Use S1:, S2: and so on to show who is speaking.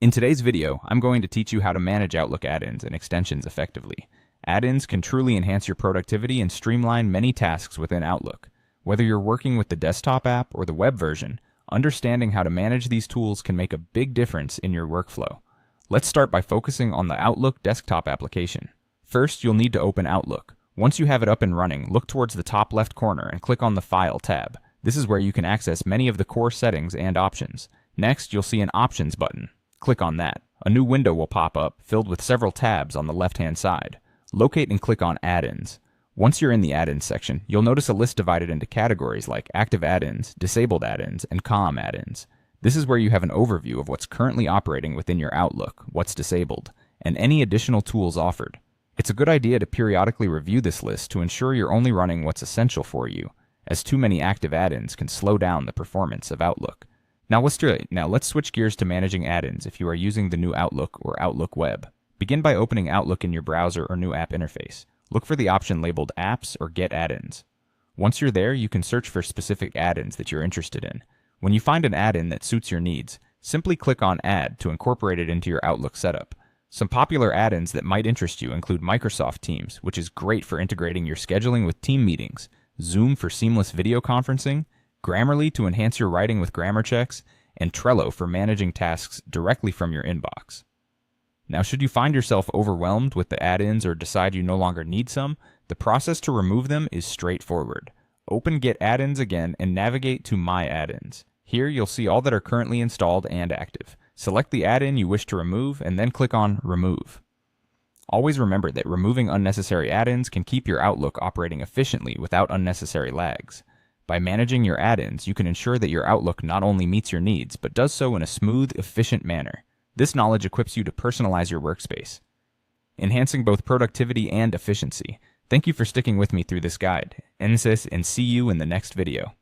S1: In today's video, I'm going to teach you how to manage Outlook add-ins and extensions effectively. Add-ins can truly enhance your productivity and streamline many tasks within Outlook. Whether you're working with the desktop app or the web version, understanding how to manage these tools can make a big difference in your workflow. Let's start by focusing on the Outlook desktop application. First, you'll need to open Outlook. Once you have it up and running, look towards the top left corner and click on the File tab. This is where you can access many of the core settings and options. Next, you'll see an Options button. Click on that. A new window will pop up, filled with several tabs on the left-hand side. Locate and click on Add-ins. Once you're in the Add-ins section, you'll notice a list divided into categories like Active Add-ins, Disabled Add-ins, and COM Add-ins. This is where you have an overview of what's currently operating within your Outlook, what's disabled, and any additional tools offered. It's a good idea to periodically review this list to ensure you're only running what's essential for you, as too many active add-ins can slow down the performance of Outlook. Now let's switch gears to managing add-ins if you are using the new Outlook or Outlook Web. Begin by opening Outlook in your browser or new app interface. Look for the option labeled Apps or Get Add-ins. Once you're there, you can search for specific add-ins that you're interested in. When you find an add-in that suits your needs, simply click on Add to incorporate it into your Outlook setup. Some popular add-ins that might interest you include Microsoft Teams, which is great for integrating your scheduling with team meetings, Zoom for seamless video conferencing, Grammarly to enhance your writing with grammar checks, and Trello for managing tasks directly from your inbox. Now, should you find yourself overwhelmed with the add-ins or decide you no longer need some, the process to remove them is straightforward. Open Get Add-ins again and navigate to My Add-ins. Here, you'll see all that are currently installed and active. Select the add-in you wish to remove and then click on Remove. Always remember that removing unnecessary add-ins can keep your Outlook operating efficiently without unnecessary lags. By managing your add-ins, you can ensure that your Outlook not only meets your needs, but does so in a smooth, efficient manner. This knowledge equips you to personalize your workspace, enhancing both productivity and efficiency. Thank you for sticking with me through this guide. NSYS, and see you in the next video.